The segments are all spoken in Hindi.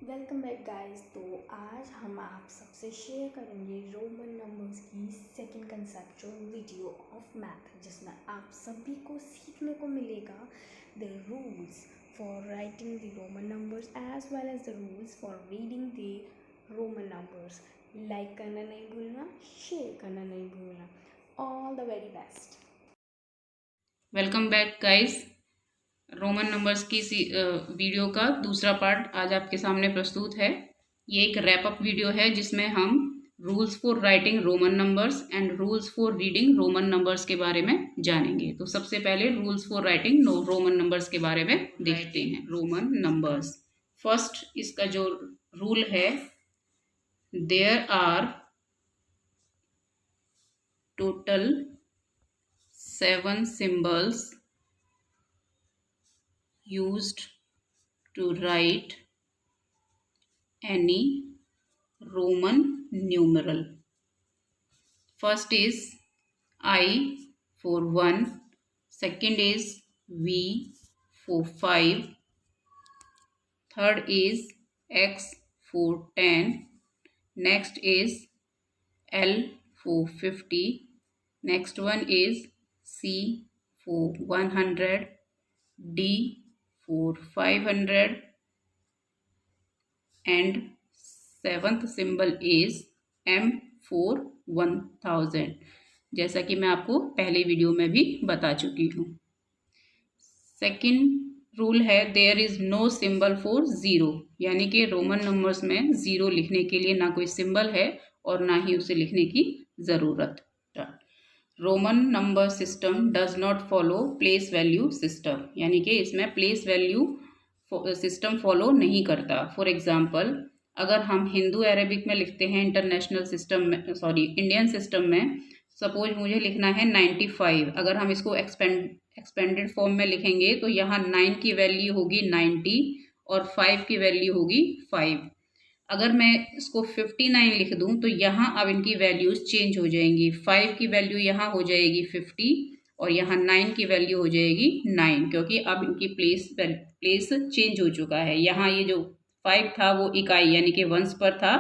Welcome back guys. तो आज हम आप सबसे शेयर करेंगे रोमन नंबर्स की second conceptual video of math, जिसमें आप सभी को सीखने को मिलेगा the rules for writing the Roman numbers as well as the rules for reading the Roman numbers. Like करना नहीं भूलना, शेयर करना नहीं भूलना। All the very best. Welcome back guys. Roman numbers की वीडियो का दूसरा पार्ट आज आपके सामने प्रस्तुत है। ये एक रैप अप वीडियो है जिसमें हम rules for writing Roman numbers and rules for reading Roman numbers के बारे में जानेंगे। तो सबसे पहले rules for writing Roman numbers के बारे में देखते हैं। रोमन नंबर्स, फर्स्ट इसका जो रूल है, there are total 7 symbols used to write any Roman numeral. First is I for 1, second is V for 5, third is X for 10, next is L for 50, next one is C for 100, D for 500, and seventh symbol is M for 1000, जैसा कि मैं आपको पहले वीडियो में भी बता चुकी हूँ। सेकंड रूल है, there is no symbol for zero, यानी कि रोमन नंबर्स में ज़ीरो लिखने के लिए ना कोई सिंबल है और ना ही उसे लिखने की ज़रूरत। Roman number system does not follow place value system, यानी कि इसमें प्लेस वैल्यू सिस्टम फॉलो नहीं करता। फॉर एग्जाम्पल, अगर हम हिंदू अरेबिक में लिखते हैं इंटरनेशनल सिस्टम में, इंडियन सिस्टम में, सपोज मुझे लिखना है 95, अगर हम इसको एक्सपेंडेड फॉर्म में लिखेंगे तो यहाँ 9 की वैल्यू होगी 90 और 5 की वैल्यू होगी 5। अगर मैं इसको 59 लिख दूं तो यहाँ अब इनकी वैल्यूज चेंज हो जाएंगी। 5 की वैल्यू यहाँ हो जाएगी 50 और यहाँ 9 की वैल्यू हो जाएगी 9, क्योंकि अब इनकी प्लेस चेंज हो चुका है। यहाँ ये जो 5 था वो इकाई यानी कि वंस पर था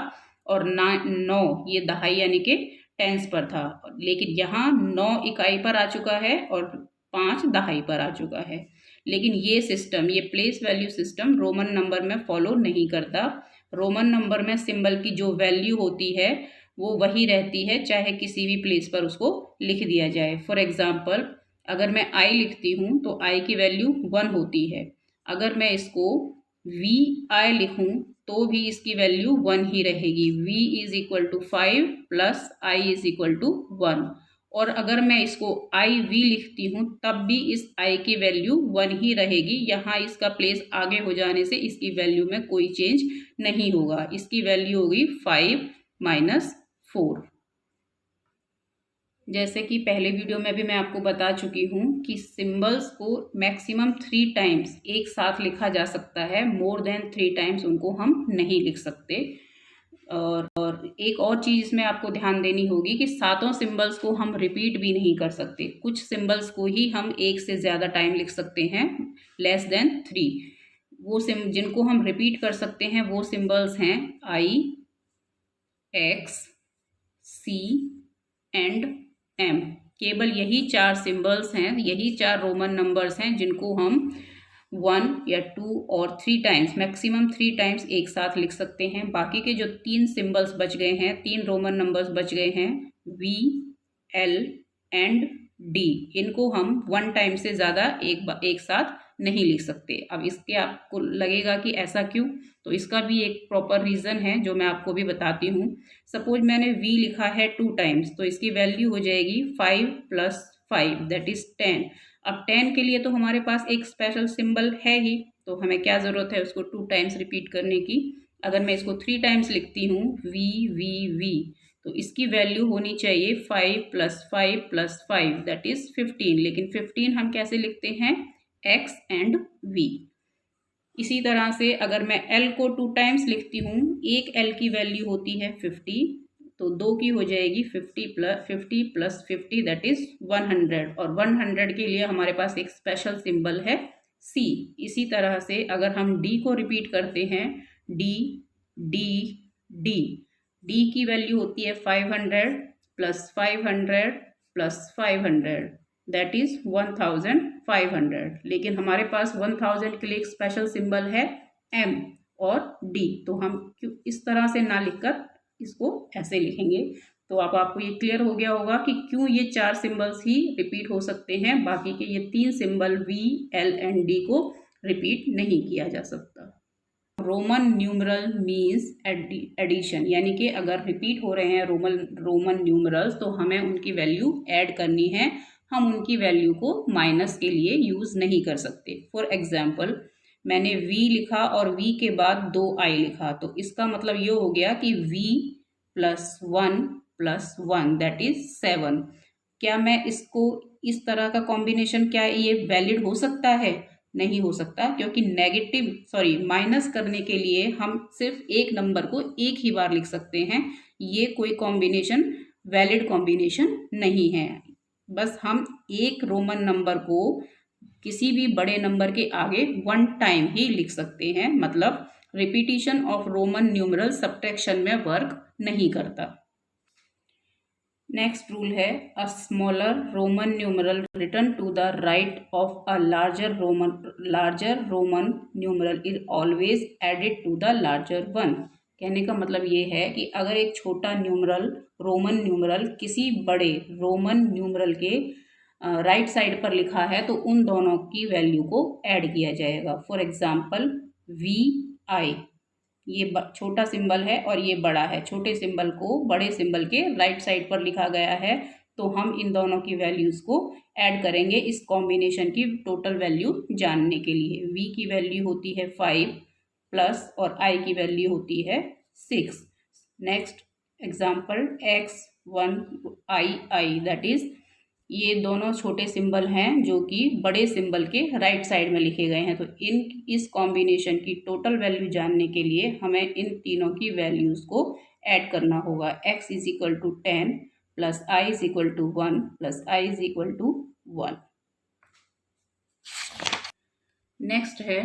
और 9 ये दहाई यानी कि टेंस पर था, लेकिन यहाँ 9 इकाई पर आ चुका है और 5 दहाई पर आ चुका है। लेकिन ये सिस्टम, ये place value system Roman number में फॉलो नहीं करता। रोमन नंबर में सिंबल की जो वैल्यू होती है वो वही रहती है, चाहे किसी भी प्लेस पर उसको लिख दिया जाए। फॉर एग्जाम्पल, अगर मैं आई लिखती हूँ तो आई की वैल्यू 1 होती है। अगर मैं इसको वी आई लिखूँ तो भी इसकी वैल्यू 1 ही रहेगी। v is equal to 5 plus I is equal to 1। और अगर मैं इसको आई वी लिखती हूँ तब भी इस आई की वैल्यू 1 ही रहेगी। यहाँ इसका प्लेस आगे हो जाने से इसकी वैल्यू में कोई चेंज नहीं होगा। इसकी वैल्यू होगी 5 माइनस 4। जैसे कि पहले वीडियो में भी मैं आपको बता चुकी हूँ कि सिंबल्स को मैक्सिमम 3 टाइम्स एक साथ लिखा जा सकता है, मोर देन 3 टाइम्स उनको हम नहीं लिख सकते। और एक और चीज़ इसमें आपको ध्यान देनी होगी कि सातों सिंबल्स को हम रिपीट भी नहीं कर सकते। कुछ सिंबल्स को ही हम एक से ज़्यादा टाइम लिख सकते हैं, लेस देन 3। वो जिनको हम रिपीट कर सकते हैं वो सिंबल्स हैं आई, एक्स, सी एंड एम। केवल यही 4 सिंबल्स हैं, यही 4 रोमन नंबर्स हैं जिनको हम 1 या 2 और 3 टाइम्स, मैक्सिमम 3 टाइम्स एक साथ लिख सकते हैं। बाकी के जो 3 सिंबल्स बच गए हैं, 3 रोमन नंबर्स बच गए हैं, वी, एल एंड डी, इनको हम 1 टाइम से ज़्यादा एक साथ नहीं लिख सकते। अब इसके आपको लगेगा कि ऐसा क्यों, तो इसका भी एक प्रॉपर रीज़न है जो मैं आपको भी बताती हूँ। सपोज मैंने v लिखा है 2 टाइम्स तो इसकी वैल्यू हो जाएगी 5 प्लस 5 दैट इज 10। अब 10 के लिए तो हमारे पास एक स्पेशल सिंबल है ही, तो हमें क्या ज़रूरत है उसको 2 टाइम्स रिपीट करने की। अगर मैं इसको 3 टाइम्स लिखती हूँ v v v, तो इसकी वैल्यू होनी चाहिए 5 प्लस 5 प्लस 5 दैट इज 15। लेकिन 15 हम कैसे लिखते हैं, x एंड v। इसी तरह से अगर मैं l को 2 टाइम्स लिखती हूँ, एक l की वैल्यू होती है 50, तो 2 की हो जाएगी 50 प्लस 50 दैट इज 100। और 100 के लिए हमारे पास एक स्पेशल सिंबल है c। इसी तरह से अगर हम d को रिपीट करते हैं, डी डी डी। डी की वैल्यू होती है 500 प्लस 500 प्लस 500 दैट इज 1500। लेकिन हमारे पास 1000 के लिए एक स्पेशल सिंबल है एम और डी, तो हम क्यों इस तरह से ना लिखकर इसको ऐसे लिखेंगे। तो अब आपको ये क्लियर हो गया होगा कि क्यों ये 4 सिंबल्स ही रिपीट हो सकते हैं, बाकी के ये 3 symbol V L and D को रिपीट नहीं किया जा सकता। रोमन न्यूमरल मीन्स एडिशन, यानी कि अगर रिपीट हो रहे हैं रोमन न्यूमरल्स तो हमें उनकी वैल्यू ऐड करनी है, हम उनकी वैल्यू को माइनस के लिए यूज़ नहीं कर सकते। फॉर एग्जाम्पल मैंने v लिखा और v के बाद 2i लिखा, तो इसका मतलब ये हो गया कि v प्लस 1 दैट इज 7। क्या मैं इसको इस तरह का कॉम्बिनेशन, क्या ये वैलिड हो सकता है? नहीं हो सकता, क्योंकि माइनस करने के लिए हम सिर्फ एक नंबर को एक ही बार लिख सकते हैं। ये कोई कॉम्बिनेशन वैलिड कॉम्बिनेशन नहीं है। बस हम एक रोमन नंबर को किसी भी बड़े नंबर के आगे 1 टाइम ही लिख सकते हैं, मतलब repetition of Roman numeral subtraction में वर्क नहीं करता। नेक्स्ट रूल है a smaller Roman numeral written to the right of a larger Roman numeral is always added to the larger one. कहने का मतलब ये है कि अगर एक छोटा रोमन न्यूमरल किसी बड़े रोमन न्यूमरल के राइट साइड पर लिखा है तो उन दोनों की वैल्यू को ऐड किया जाएगा। फॉर एग्जाम्पल वी आई, ये छोटा सिंबल है और ये बड़ा है, छोटे सिंबल को बड़े सिंबल के राइट साइड पर लिखा गया है, तो हम इन दोनों की वैल्यूज़ को ऐड करेंगे इस कॉम्बिनेशन की टोटल वैल्यू जानने के लिए। v की वैल्यू होती है 5 प्लस और i की वैल्यू होती है 6। Next example x1i that is, ये दोनों छोटे सिंबल हैं जो कि बड़े सिंबल के राइट साइड में लिखे गए हैं, तो इस कॉम्बिनेशन की टोटल वैल्यू जानने के लिए हमें इन तीनों की वैल्यूज़ को ऐड करना होगा। x is equal to 10 plus i is equal to 1 plus i is equal to 1। Next है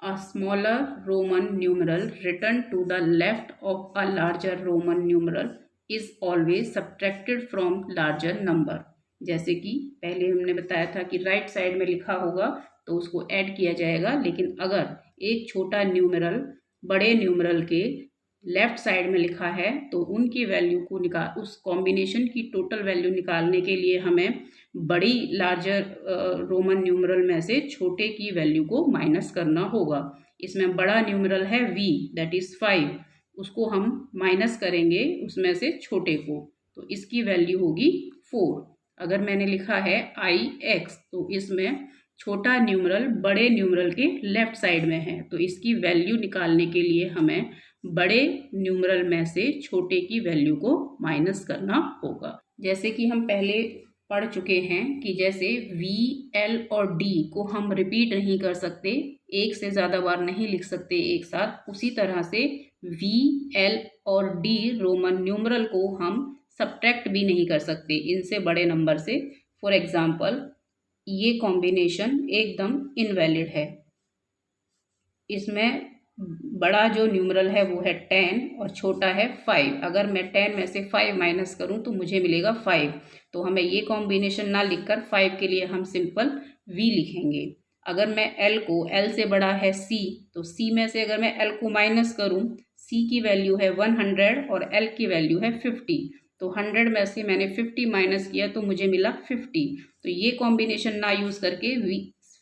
a smaller Roman numeral written to the left of a larger Roman numeral is always subtracted from larger number. जैसे कि पहले हमने बताया था कि राइट साइड में लिखा होगा तो उसको ऐड किया जाएगा, लेकिन अगर एक छोटा न्यूमरल बड़े न्यूमरल के लेफ्ट साइड में लिखा है तो उनकी वैल्यू को उस कॉम्बिनेशन की टोटल वैल्यू निकालने के लिए हमें बड़ी लार्जर रोमन न्यूमरल में से छोटे की वैल्यू को माइनस करना होगा। इसमें बड़ा न्यूमरल है v दैट इज 5, उसको हम माइनस करेंगे उसमें से छोटे को, तो इसकी वैल्यू होगी 4। अगर मैंने लिखा है ix तो इसमें छोटा न्यूमरल बड़े न्यूमरल के लेफ्ट साइड में है, तो इसकी वैल्यू निकालने के लिए हमें बड़े न्यूमरल में से छोटे की वैल्यू को माइनस करना होगा। जैसे कि हम पहले पढ़ चुके हैं कि जैसे v, l और d को हम रिपीट नहीं कर सकते, एक से ज़्यादा बार नहीं लिख सकते एक साथ, उसी तरह से v, l और d रोमन न्यूमरल को हम सब्ट्रैक्ट भी नहीं कर सकते इनसे बड़े नंबर से। फॉर एग्जाम्पल ये कॉम्बिनेशन एकदम इनवैलिड है, इसमें बड़ा जो न्यूमरल है वो है 10 और छोटा है 5। अगर मैं 10 में से 5 माइनस करूं तो मुझे मिलेगा 5, तो हमें ये कॉम्बिनेशन ना लिखकर 5 के लिए हम सिंपल v लिखेंगे। अगर मैं l को, l से बड़ा है c, तो c में से अगर मैं l को माइनस करूं, c की वैल्यू है 100 और l की वैल्यू है 50, तो 100 में से मैंने 50 माइनस किया तो मुझे मिला 50। तो ये कॉम्बिनेशन ना यूज़ करके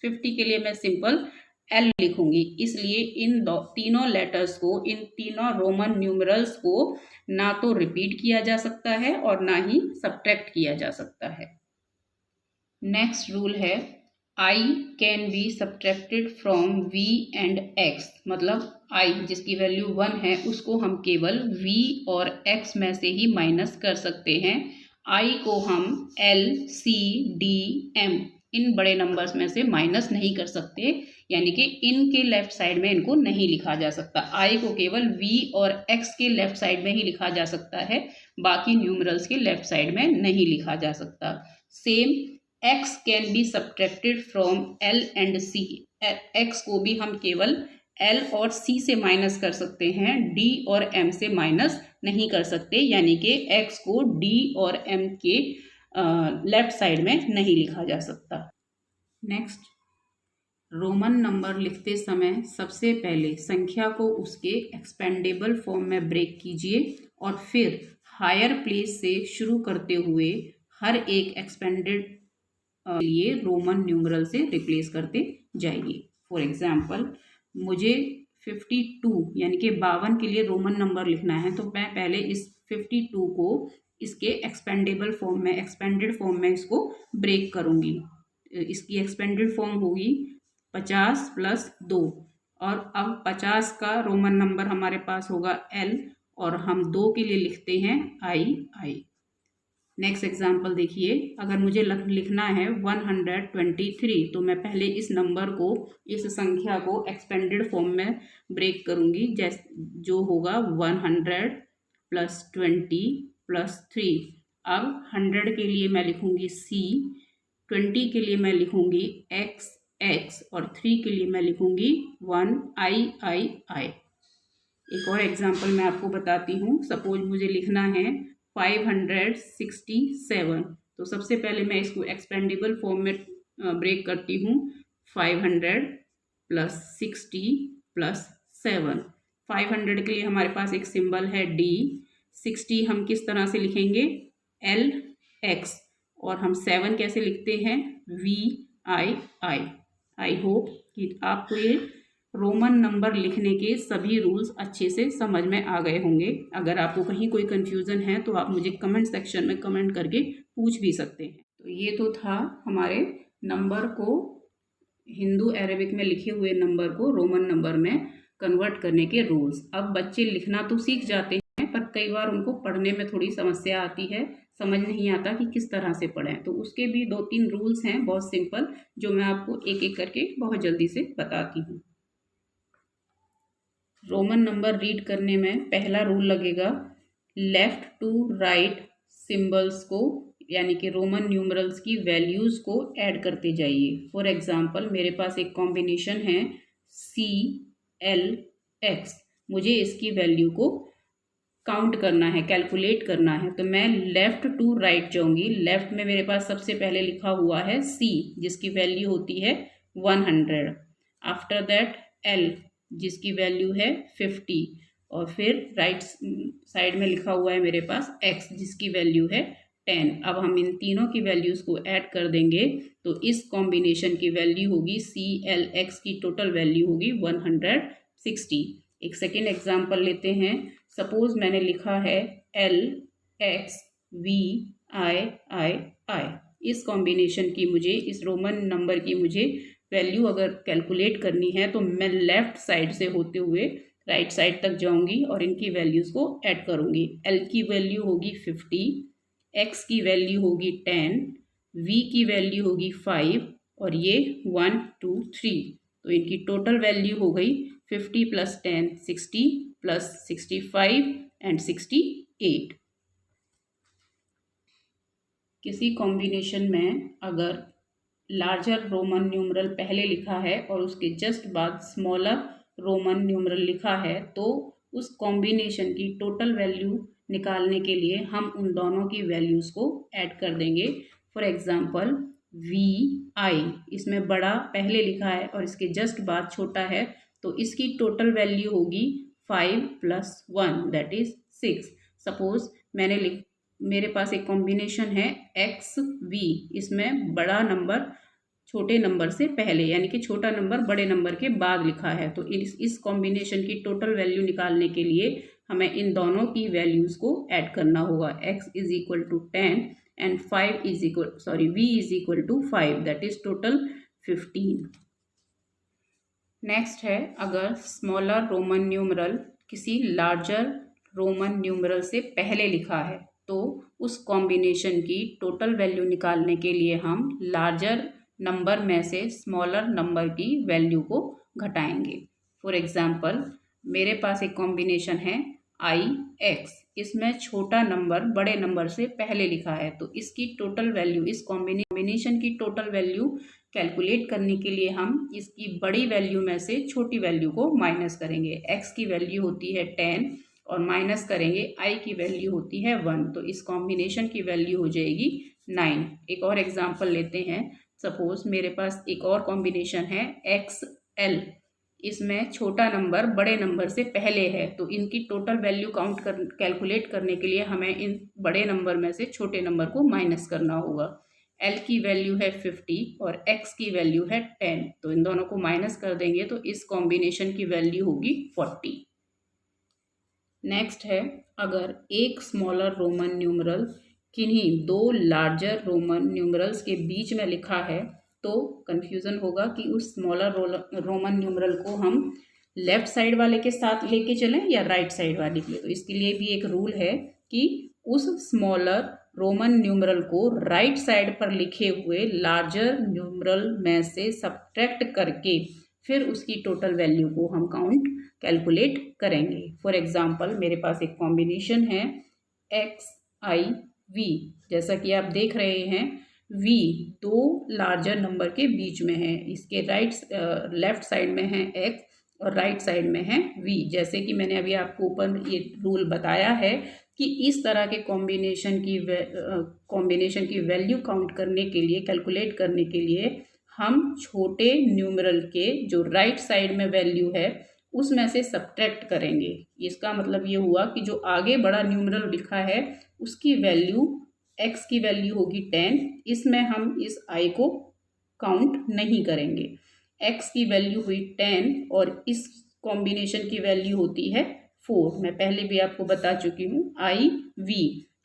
50 के लिए मैं सिंपल L लिखूंगी। इसलिए इन तीनों लेटर्स को, इन तीनों रोमन न्यूमरल्स को ना तो रिपीट किया जा सकता है और ना ही सब्ट्रैक्ट किया जा सकता है। नेक्स्ट रूल है I can be subtracted from V and X, मतलब I जिसकी वैल्यू 1 है उसको हम केवल V और X में से ही माइनस कर सकते हैं। I को हम L, C, D, M इन बड़े नंबर्स में से माइनस नहीं कर सकते, यानी कि इनके लेफ्ट साइड में इनको नहीं लिखा जा सकता। I को केवल V और X के लेफ्ट साइड में ही लिखा जा सकता है, बाकी न्यूमरल्स के लेफ्ट साइड में नहीं लिखा जा सकता। Same X can be subtracted from L and C, X को भी हम केवल L और C से माइनस कर सकते हैं, D और M से माइनस नहीं कर सकते, यानी कि X को D और M के लेफ्ट साइड में नहीं लिखा जा सकता। नेक्स्ट, रोमन नंबर लिखते समय सबसे पहले संख्या को उसके एक्सपेंडेबल फॉर्म में ब्रेक कीजिए और फिर हायर प्लेस से शुरू करते हुए हर एक एक्सपेंडेड लिए रोमन न्यूमरल से रिप्लेस करते जाइए। फॉर एग्जाम्पल, मुझे 52 यानी कि 52 के लिए रोमन नंबर लिखना है, तो मैं पहले इस 52 को इसके एक्सपेंडेबल फॉर्म में, एक्सपेंडेड फॉर्म में इसको ब्रेक करूँगी। इसकी एक्सपेंडेड फॉर्म होगी 50 + 2, और अब 50 का रोमन नंबर हमारे पास होगा L और हम 2 के लिए लिखते हैं I। नेक्स्ट एग्जाम्पल देखिए, अगर मुझे लिखना है 123, तो मैं पहले इस नंबर को, इस संख्या को एक्सपेंडेड फॉर्म में ब्रेक करूंगी, जो होगा 100 + 20 + 3। अब 100 के लिए मैं लिखूंगी C, 20 के लिए मैं लिखूंगी X और 3 के लिए मैं लिखूंगी 1I। एक और एग्जाम्पल मैं आपको बताती हूँ। सपोज मुझे लिखना है 567, तो सबसे पहले मैं इसको एक्सपेंडेबल फॉर्म में ब्रेक करती हूँ। 500 + 60 + 7। 500 के लिए हमारे पास एक सिंबल है D। 60 हम किस तरह से लिखेंगे, LX, और हम 7 कैसे लिखते हैं, VI। आई होप कि आपको ये रोमन नंबर लिखने के सभी रूल्स अच्छे से समझ में आ गए होंगे। अगर आपको कहीं कोई कन्फ्यूज़न है तो आप मुझे कमेंट सेक्शन में कमेंट करके पूछ भी सकते हैं। तो ये तो था हमारे नंबर को, हिंदू अरेबिक में लिखे हुए नंबर को रोमन नंबर में कन्वर्ट करने के रूल्स। अब बच्चे लिखना तो सीख जाते हैं, पर कई बार उनको पढ़ने में थोड़ी समस्या आती है, समझ नहीं आता कि किस तरह से पढ़ें। तो उसके भी 2-3 रूल्स हैं बहुत सिंपल, जो मैं आपको एक एक करके बहुत जल्दी से बताती हूँ। रोमन नंबर रीड करने में पहला रूल लगेगा, लेफ्ट टू राइट सिंबल्स को, यानी कि रोमन न्यूमरल्स की वैल्यूज़ को ऐड करते जाइए। फॉर एग्जांपल, मेरे पास एक कॉम्बिनेशन है CLX, मुझे इसकी वैल्यू को काउंट करना है, कैलकुलेट करना है, तो मैं लेफ़्ट टू राइट जाऊंगी। लेफ़्ट में मेरे पास सबसे पहले लिखा हुआ है C, जिसकी वैल्यू होती है 100। आफ्टर दैट L, जिसकी वैल्यू है 50, और फिर राइट साइड में लिखा हुआ है मेरे पास X, जिसकी वैल्यू है 10। अब हम इन तीनों की वैल्यूज़ को ऐड कर देंगे, तो इस कॉम्बिनेशन की वैल्यू होगी, CLX की टोटल वैल्यू होगी 160। एक सेकेंड एग्जाम्पल लेते हैं। सपोज मैंने लिखा है LXVII। इस कॉम्बिनेशन की मुझे, इस रोमन नंबर की मुझे वैल्यू अगर कैलकुलेट करनी है, तो मैं लेफ़्ट साइड से होते हुए राइट साइड तक जाऊंगी और इनकी वैल्यूज़ को ऐड करूंगी। L की वैल्यू होगी 50, X की वैल्यू होगी 10, V की वैल्यू होगी 5, और ये 1, 2, 3। तो इनकी टोटल वैल्यू हो गई 50 + 10 60 + 65 एंड 68। किसी कॉम्बिनेशन में अगर लार्जर रोमन न्यूमरल पहले लिखा है और उसके जस्ट बाद स्मॉलर रोमन न्यूमरल लिखा है, तो उस कॉम्बिनेशन की टोटल वैल्यू निकालने के लिए हम उन दोनों की वैल्यूज़ को ऐड कर देंगे। फॉर एग्जांपल, VI, इसमें बड़ा पहले लिखा है और इसके जस्ट बाद छोटा है, तो इसकी टोटल वैल्यू होगी 5 + 1 दैट इज़ 6। सपोज मेरे पास एक कॉम्बिनेशन है XV, इसमें बड़ा नंबर छोटे नंबर से पहले, यानी कि छोटा नंबर बड़े नंबर के बाद लिखा है, तो इस कॉम्बिनेशन की टोटल वैल्यू निकालने के लिए हमें इन दोनों की वैल्यूज़ को ऐड करना होगा। X = 10 and V = 5 that is total 15। Next है, अगर स्मॉलर रोमन न्यूमरल किसी लार्जर रोमन न्यूमरल से पहले लिखा है, तो उस कॉम्बिनेशन की टोटल वैल्यू निकालने के लिए हम लार्जर नंबर में से स्मॉलर नंबर की वैल्यू को घटाएंगे। फॉर एग्जांपल, मेरे पास एक कॉम्बिनेशन है IX, इसमें छोटा नंबर बड़े नंबर से पहले लिखा है, तो इसकी टोटल वैल्यू, इस कॉम्बिनेशन की टोटल वैल्यू कैलकुलेट करने के लिए हम इसकी बड़ी वैल्यू में से छोटी वैल्यू को माइनस करेंगे। x की वैल्यू होती है 10 और माइनस करेंगे i की वैल्यू होती है 1, तो इस कॉम्बिनेशन की वैल्यू हो जाएगी 9। एक और एग्जांपल लेते हैं। सपोज मेरे पास एक और कॉम्बिनेशन है XL, इसमें छोटा नंबर बड़े नंबर से पहले है, तो इनकी टोटल वैल्यू कैलकुलेट करने के लिए हमें इन बड़े नंबर में से छोटे नंबर को माइनस करना होगा। L की वैल्यू है 50 और X की वैल्यू है 10, तो इन दोनों को माइनस कर देंगे तो इस कॉम्बिनेशन की वैल्यू होगी 40। नेक्स्ट है, अगर एक स्मॉलर रोमन न्यूमरल किन्हीं दो लार्जर रोमन न्यूमरल्स के बीच में लिखा है, तो कन्फ्यूज़न होगा कि उस स्मॉलर रोमन न्यूमरल को हम लेफ्ट साइड वाले के साथ लेके चलें या राइट साइड वाले के लिए। तो इसके लिए भी एक रूल है कि उस स्मॉलर रोमन न्यूमरल को राइट साइड पर लिखे हुए लार्जर न्यूमरल में से सब्ट्रैक्ट करके फिर उसकी टोटल वैल्यू को हम कैलकुलेट करेंगे। फॉर एग्जाम्पल मेरे पास एक कॉम्बिनेशन है XIV, जैसा कि आप देख रहे हैं V दो लार्जर नंबर के बीच में है, इसके लेफ्ट साइड में है X और राइट साइड में है V। जैसे कि मैंने अभी आपको ऊपर ये रूल बताया है कि इस तरह के कॉम्बिनेशन की वैल्यू काउंट करने के लिए, कैलकुलेट करने के लिए हम छोटे न्यूमरल के जो राइट साइड में वैल्यू है उसमें से सब्ट्रैक्ट करेंगे। इसका मतलब ये हुआ कि जो आगे बड़ा न्यूमरल लिखा है उसकी वैल्यू, x की वैल्यू होगी 10, इसमें हम इस i को काउंट नहीं करेंगे। x की वैल्यू हुई 10 और इस कॉम्बिनेशन की वैल्यू होती है 4। मैं पहले भी आपको बता चुकी हूँ।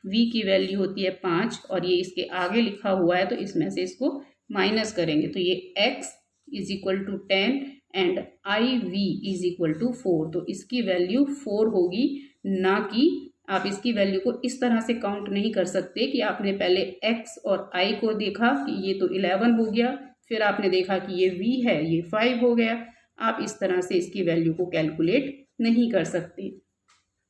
v की वैल्यू होती है 5 और ये इसके आगे लिखा हुआ है, तो इसमें से इसको माइनस करेंगे तो ये x is equal to 10 and IV is equal to 4, तो इसकी वैल्यू 4 होगी। ना कि आप इसकी वैल्यू को इस तरह से काउंट नहीं कर सकते कि आपने पहले x और i को देखा कि ये तो 11 हो गया, फिर आपने देखा कि ये v है, ये 5 हो गया। आप इस तरह से इसकी वैल्यू को कैलकुलेट नहीं कर सकते।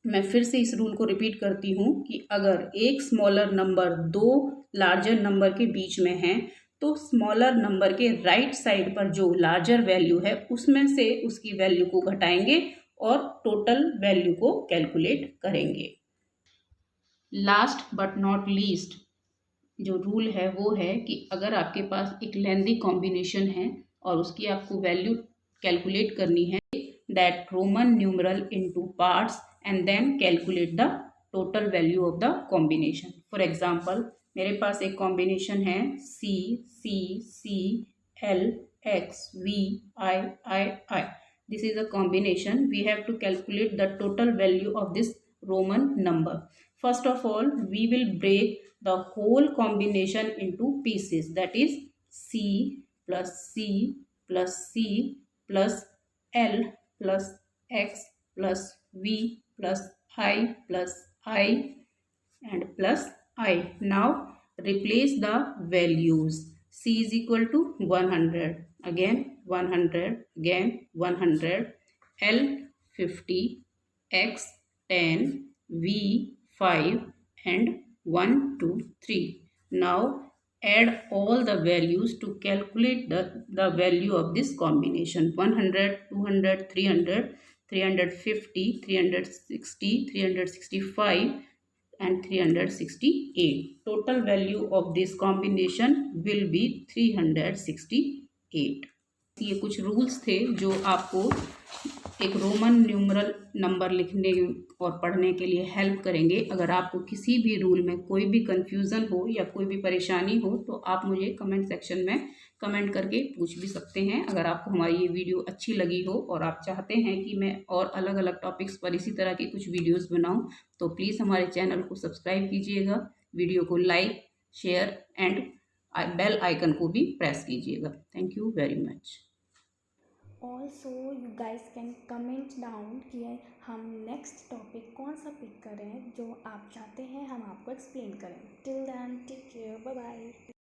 मैं फिर से इस रूल को रिपीट करती हूँ कि अगर एक स्मॉलर नंबर दो लार्जर नंबर के बीच में है, तो स्मॉलर नंबर के राइट साइड पर जो लार्जर वैल्यू है उसमें से उसकी वैल्यू को घटाएंगे और टोटल वैल्यू को कैलकुलेट करेंगे। लास्ट बट नॉट लीस्ट जो रूल है वो है कि अगर आपके पास एक लेंथी कॉम्बिनेशन है और उसकी आपको वैल्यू कैलकुलेट करनी है, that Roman numeral into parts and then calculate the total value of the combination. For example, मेरे पास एक कॉम्बिनेशन है CCCLXVIII. This is a combination. We have to calculate the total value of this Roman number. First of all, we will break the whole combination into pieces. That is C plus C plus C plus L plus X plus V plus I plus I and plus I. Now replace the values. C is equal to 100, again 100, again 100, L 50, X 10, V 5 and 1, 2, 3. Now add all the values to calculate the value of this combination. 100, 200, 300, 350, 360, 365 and 368. Total value of this combination will be 368. ये कुछ रूल्स थे जो आपको एक रोमन न्यूमरल नंबर लिखने और पढ़ने के लिए हेल्प करेंगे। अगर आपको किसी भी रूल में कोई भी कन्फ्यूज़न हो या कोई भी परेशानी हो तो आप मुझे कमेंट सेक्शन में कमेंट करके पूछ भी सकते हैं। अगर आपको हमारी ये वीडियो अच्छी लगी हो और आप चाहते हैं कि मैं और अलग अलग टॉपिक्स पर इसी तरह की कुछ वीडियोस बनाऊं, तो प्लीज़ हमारे चैनल को सब्सक्राइब कीजिएगा, वीडियो को like, share and bell icon को भी प्रेस कीजिएगा। Thank you very much. Also you guys can comment down कि हम नेक्स्ट टॉपिक कौन सा पिक करें जो आप चाहते हैं हम आपको एक्सप्लेन करें। Till then take care, bye bye.